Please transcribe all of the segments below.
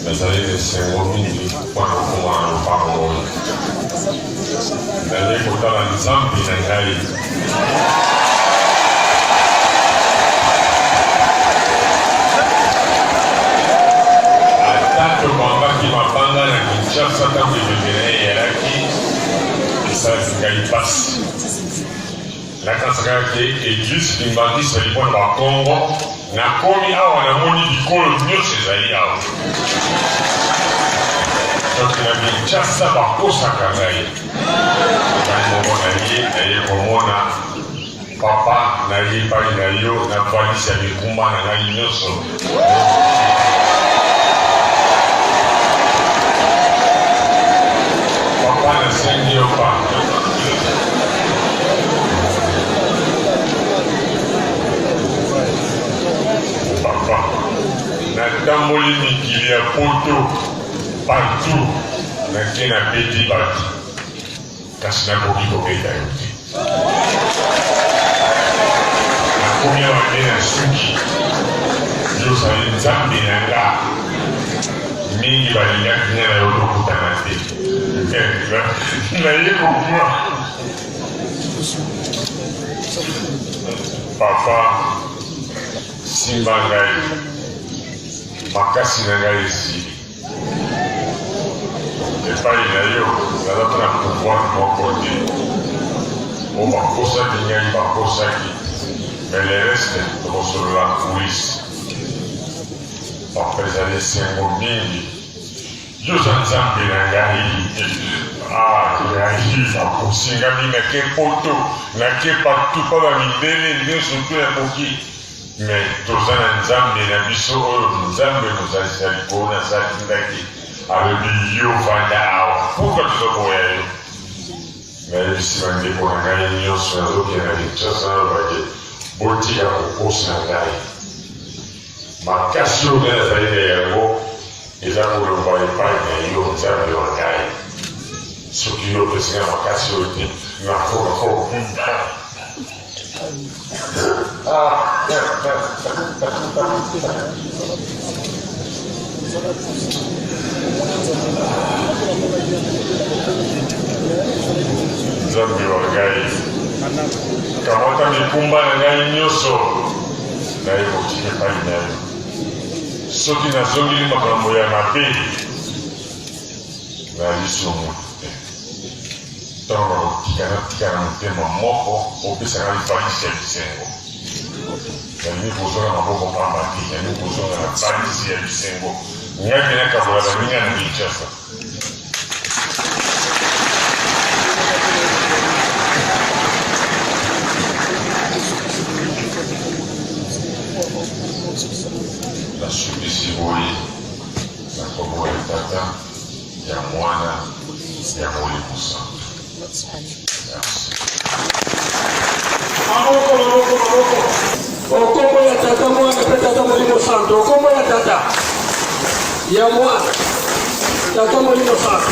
nazali esengo mingi mpona kokoma na lopango oyo nazali kotala nzambe na ngai ata tobambaki mabanga na Kinshasa ntango ebebele eyalaki esalaki ngai mpasi nakansakaki eglise limbangisa mpona bakongo nakomi awa namoni bikolo nyonso ezali awa donc na Kinshasa bakosaka ngai moko naye komona papa naye epai na yo na valise ya bikumba na ngai nyonso papa nasengi yo pa natamboli mikili ya poto partout nake na beti bato kasi nakoki kobeta yo te nakomi awa nde na suki yozali nzambe na nga mingi balingaki nga na yo tokutana te naye kokuma papa simba ngai makasi na ngai esili epai na yo nazata na pouvoir moko te o bakosaki ngai bakosaki mais le reste tokosolola polise papa ezali esengo mingi yoza nzambe na ngai ngai bakosingami nake poto nake partout mpa bamindele nyonso to yakoki mais toza na nzambe na biso oyo nzambe mozalisi ya likolo nasalindaki alobi yo vanda awa pourkua tozokoya yo nayebisi bandeko na ngai nyonso nazokende na Kinshasa nalobake botika kokosi na ngai makasi oyo ngai nazali na yango eza koloba epai na yo nzambe wa ngai soki yo opesinga makasi oyo te nakoka kokunda nzambe wa ngai kamata mikumba na ngai nyonso naye kotika epai na yo soki nazongeli makambo ya mabe nalisomo te ntango nakotika natika na motema moko opesaka libalisi ya bisengo nalingi kozonga maboko pamba te nalingi kozonga na balisi ya bisengo ngai mpe nakabola baninga na Kinshasa nasukisi boye na kombo ya tata ya mwana ya molimo santo okombo ya tata mwana mpe tata molimo santo okombo ya tata ya mwana tata molimo santo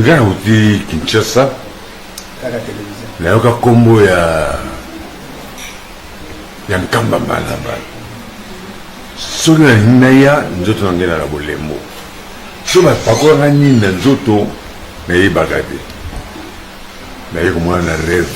nga nauti Kinshasa nayoka kombo ya nkamba mbala soki nalingi naya nzoto na ngai na bolembo so bapakolanga nini na nzoto nayebaka te naye komona na rêve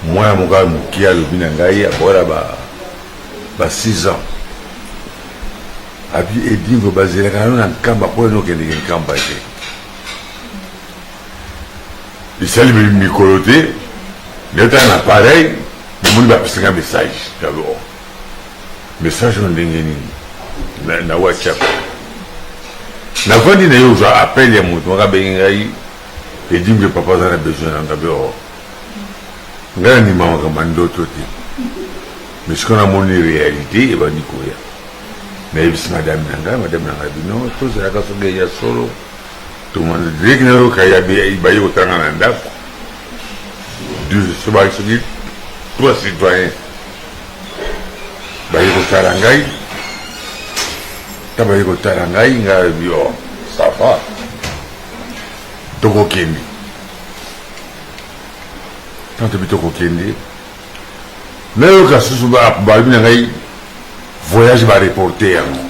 mwana moko ya moki alobi na ngai abola ba 6 ans abi edingo bazelaka nano na nkamba mpo ena okendeke nkamba te bisali micro te neta un appareil namoni bapesanga message d'abord message na ndenge nini na whatsapp navandi na yo ozwa appel ya moto moko abengi ngai edimbe papa aza na besoin na ngabe o ngai nanima makambo ya ndoto te mais sikoyo namoni réalité ebandi koya nayebisi madame na ngai bino tozalaka soki ya solo tomanda direct nayoka baye kotalanga na ndako so baki soki trois citoyen baye kotala ngai ta baye kotala ngai ngai bio ça va tokokende tanto bi tokokende nayoka susu balobi na ngai voyage bareporte yango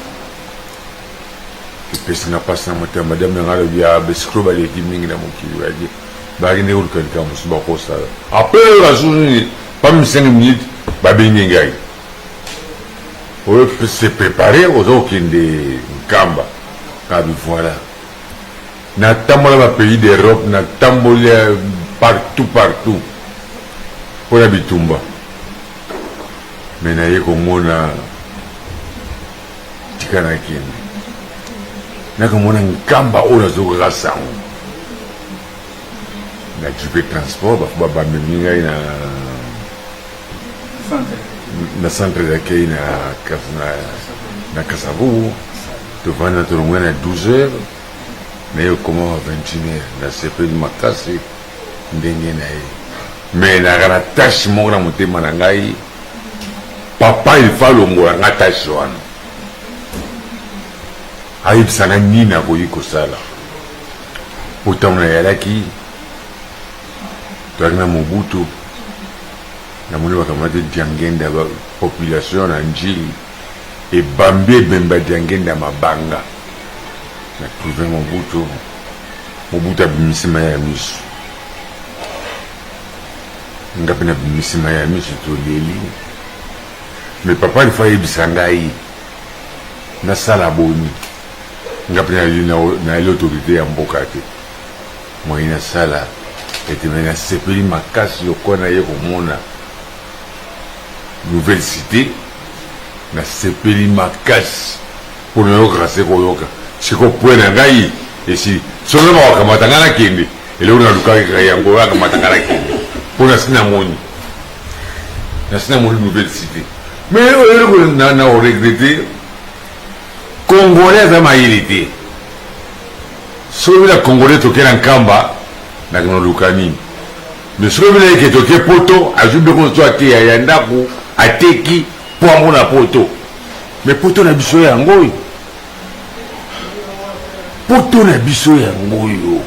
epesinga mpasi na motema madame na ngai alobi besikolo baleki mingi na mokili baye bakende koluka likambo mosusu bakosala apres yoka susu nini pami 5 minutes babengi ngai oyo se prépare oza kokende nkamba kabi voilà natambola bapays d'Europe natamboli partout mpona bitumba me naye komona tika nakende nakomona nkamba oyo nazokaka sango na jupe transport bamemi ngai na centre d'accueil na Kasavubu tovanda tolongwe na 12h naye okoma wa 21h nasepeli makasi ndenge na ye me naka na tashe moko na motema na ngai papa ilfa alongola nga tashe wana ayebisanga nini akoki kosala po ntango nayalaki toyaki na Mobutu namoni bakamata te diangenda population na njili ebambi ebemba diangenda mabanga na trouve Mobutu abimisima ya miso nga mpe nabimisima ya miso toleli me papa lifa ayebisa ngai nasala boni nga mpe nayeli autorité ya mboka te moi nasala eteme nasepeli makasi lokola naye komona nouvelle cité nasepeli makasi mpo nayokaka se koyoka siko pwe na ngai esi sono bawakamata ngai nakende eloko nalukaka yango akamata ngai nakende mpo nasi namoni nouvelle cité mais oyeloko na oregrete congolais aza mayele te soki bila congolais tokela nkamba nakinaluka nini mais soki bila eke toke poto azwi biloko so ateya ya ndako ateki po amona poto mais poto na biso yango oyo poto na biso yango oyo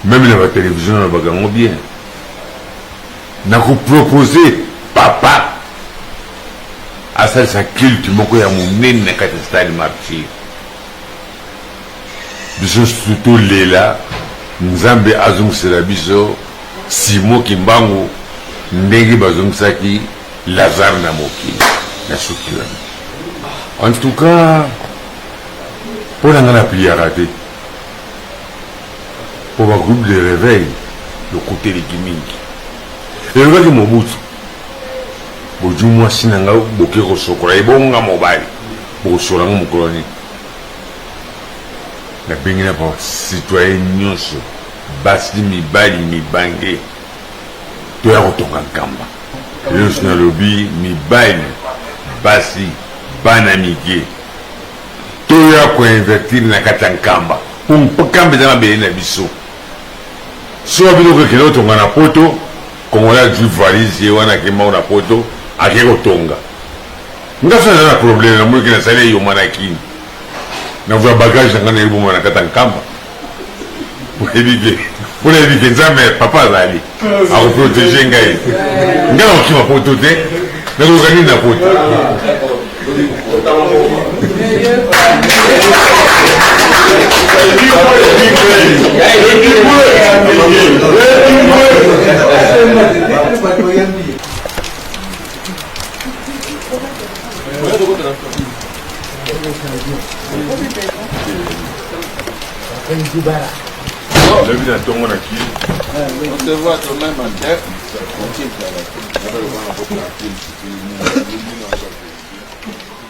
même na batelevizio na bakango bien nakopropose papa asalisa culte moko ya monene na kati ya stade martyr biso tolela nzambe azongisela biso Simo Kimbangu ndenge bazongisaki Lazare na mokili na suki wana. En tout cas mpo na nga na pliaka te po bagroupe de réveil lokoteleki mingi elokaki Mobutu boju mwasi na nga boke kosokola ebonga mobali bokosola nga mokolo nini nabengi na bacitoyen nyonso basi mibali mibange toya kotonga nkamba nyonso nalobi mibali basi bana mike toya koinvertir na kati ya nkamba po nkamba eza mabele na biso so abino kokende kotonga na poto kongola azwi valise ye wana akembango na poto ake kotonga ngaso naza na probleme namoniki nasali eyoma na kini navula bagage nanga naeboma na kati ya nkamba mpona yebike nzambe papa azali akoprotege ngai ngai nakokima poto te nakoyoka nini na poto lebi na ntongo na kili On te voit toi-même en tête.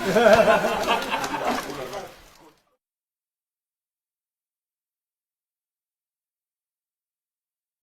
Thank you.